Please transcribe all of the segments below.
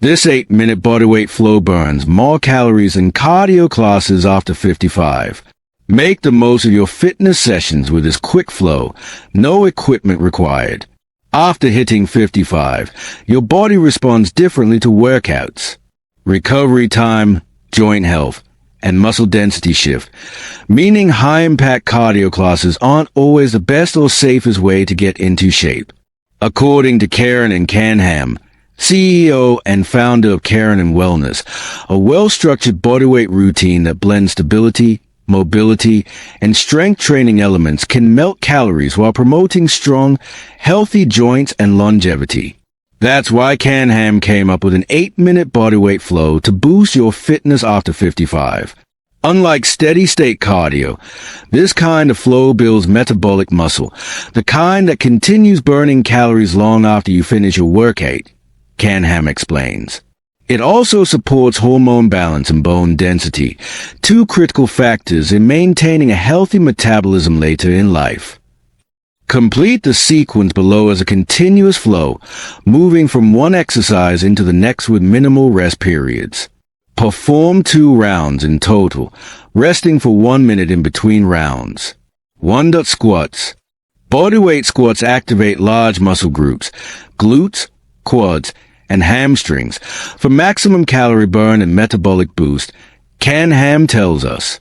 This 8-minute bodyweight flow burns more calories than cardio classes after 55. Make the most of your fitness sessions with this quick flow, no equipment required. After hitting 55, your body responds differently to workouts. Recovery time, joint health, and muscle density shift, meaning high-impact cardio classes aren't always the best or safest way to get into shape. According to Karen and Canham, CEO and founder of Karen and Wellness, a well-structured bodyweight routine that blends stability, mobility, and strength training elements can melt calories while promoting strong, healthy joints and longevity. That's why Canham came up with an 8-minute bodyweight flow to boost your fitness after 55. Unlike steady-state cardio, this kind of flow builds metabolic muscle, the kind that continues burning calories long after you finish your workout, Canham explains. It also supports hormone balance and bone density, two critical factors in maintaining a healthy metabolism later in life. Complete the sequence below as a continuous flow, moving from one exercise into the next with minimal rest periods. Perform 2 rounds in total, resting for 1 minute in between rounds. 1. Squats. Bodyweight squats activate large muscle groups, glutes, quads, and hamstrings for maximum calorie burn and metabolic boost, Canham tells us.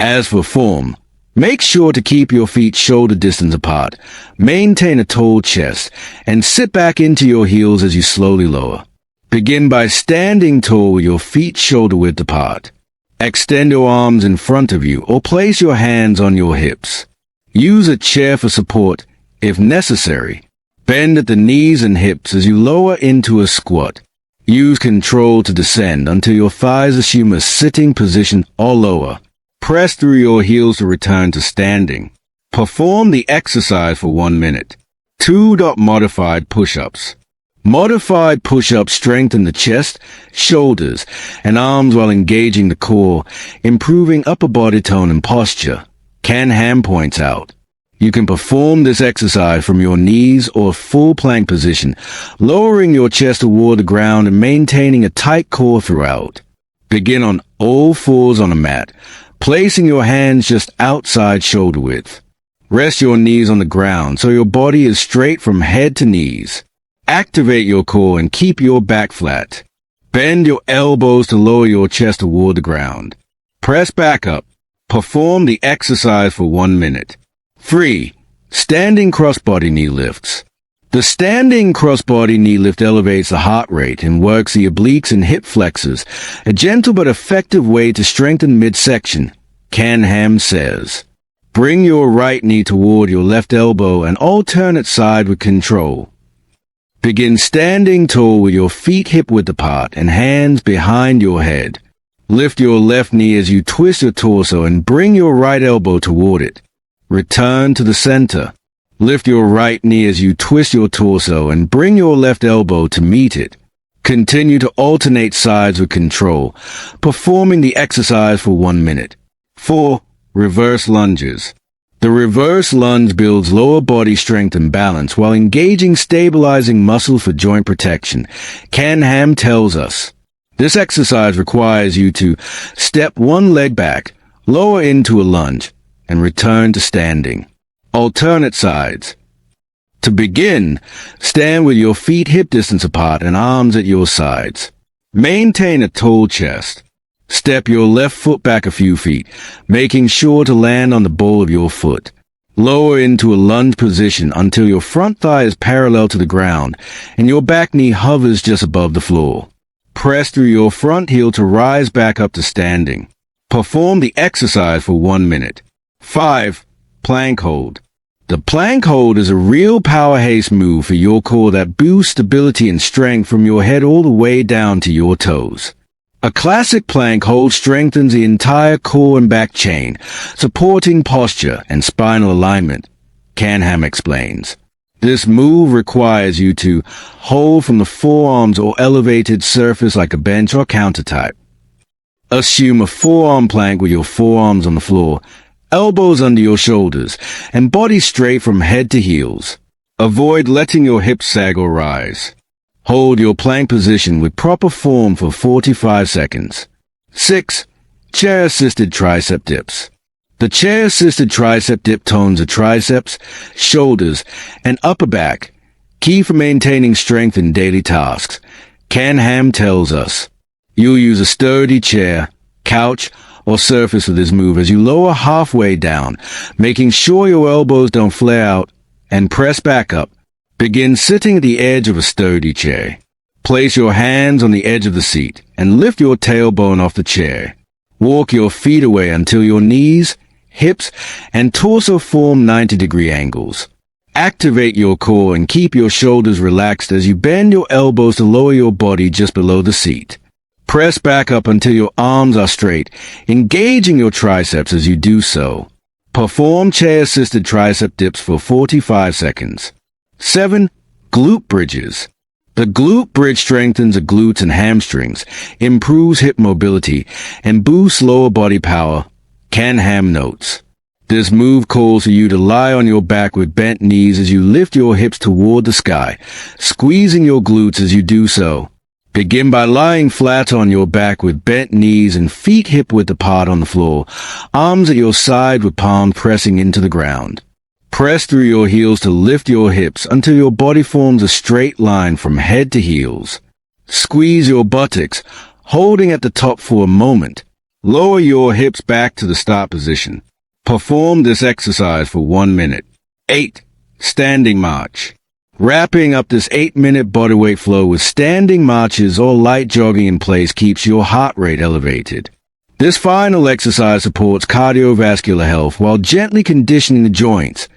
As for form, make sure to keep your feet shoulder distance apart, maintain a tall chest, and sit back into your heels as you slowly lower. Begin by standing tall with your feet shoulder width apart. Extend your arms in front of you or place your hands on your hips. Use a chair for support if necessary. Bend at the knees and hips as you lower into a squat. Use control to descend until your thighs assume a sitting position or lower. Press through your heels to return to standing. Perform the exercise for 1 minute. 2. Modified push-ups. Modified push-ups strengthen the chest, shoulders, and arms while engaging the core, improving upper body tone and posture, Canham points out. You can perform this exercise from your knees or full plank position, lowering your chest toward the ground and maintaining a tight core throughout. Begin on all fours on a mat, placing your hands just outside shoulder width. Rest your knees on the ground so your body is straight from head to knees. Activate your core and keep your back flat. Bend your elbows to lower your chest toward the ground. Press back up. Perform the exercise for 1 minute. 3. Standing crossbody knee lifts. The standing crossbody knee lift elevates the heart rate and works the obliques and hip flexors, a gentle but effective way to strengthen midsection, Canham says. Bring your right knee toward your left elbow and alternate side with control. Begin standing tall with your feet hip-width apart and hands behind your head. Lift your left knee as you twist your torso and bring your right elbow toward it. Return to the center. Lift your right knee as you twist your torso and bring your left elbow to meet it. Continue to alternate sides with control, performing the exercise for 1 minute. 4. Reverse lunges. The reverse lunge builds lower body strength and balance while engaging stabilizing muscles for joint protection, Canham tells us. This exercise requires you to step one leg back, lower into a lunge, and return to standing. Alternate sides. To begin, stand with your feet hip distance apart and arms at your sides. Maintain a tall chest. Step your left foot back a few feet, making sure to land on the ball of your foot. Lower into a lunge position until your front thigh is parallel to the ground and your back knee hovers just above the floor. Press through your front heel to rise back up to standing. Perform the exercise for 1 minute. 5. Plank hold. The plank hold is a real powerhouse move for your core that boosts stability and strength from your head all the way down to your toes. A classic plank hold strengthens the entire core and back chain, supporting posture and spinal alignment, Canham explains. This move requires you to hold from the forearms or elevated surface like a bench or counter type. Assume a forearm plank with your forearms on the floor, elbows under your shoulders, and body straight from head to heels. Avoid letting your hips sag or rise. Hold your plank position with proper form for 45 seconds. 6. Chair-assisted tricep dips. The chair-assisted tricep dip tones the triceps, shoulders, and upper back, key for maintaining strength in daily tasks. Ken Ham tells us. You'll use a sturdy chair, couch, or surface for this move as you lower halfway down, making sure your elbows don't flare out, and press back up. Begin sitting at the edge of a sturdy chair. Place your hands on the edge of the seat and lift your tailbone off the chair. Walk your feet away until your knees, hips, and torso form 90-degree angles. Activate your core and keep your shoulders relaxed as you bend your elbows to lower your body just below the seat. Press back up until your arms are straight, engaging your triceps as you do so. Perform chair-assisted tricep dips for 45 seconds. 7. Glute bridges. The glute bridge strengthens the glutes and hamstrings, improves hip mobility, and boosts lower body power. Ken Ham notes. This move calls for you to lie on your back with bent knees as you lift your hips toward the sky, squeezing your glutes as you do so. Begin by lying flat on your back with bent knees and feet hip-width apart on the floor, arms at your side with palms pressing into the ground. Press through your heels to lift your hips until your body forms a straight line from head to heels. Squeeze your buttocks, holding at the top for a moment. Lower your hips back to the start position. Perform this exercise for 1 minute. 8. Standing march. Wrapping up this 8-minute bodyweight flow with standing marches or light jogging in place keeps your heart rate elevated. This final exercise supports cardiovascular health while gently conditioning the joints.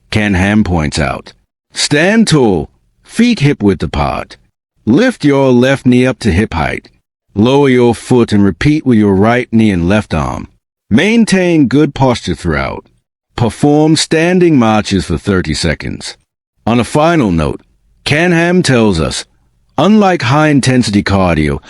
Ken Ham points out. Stand tall, feet hip-width apart. Lift your left knee up to hip height. Lower your foot and repeat with your right knee and left arm. Maintain good posture throughout. Perform standing marches for 30 seconds. On a final note, Ken Ham tells us, unlike high-intensity cardio,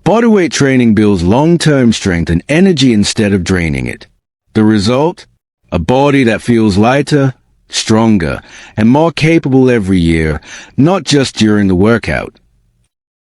bodyweight training builds long-term strength and energy instead of draining it. The result? A body that feels lighter, stronger, and more capable every year, not just during the workout.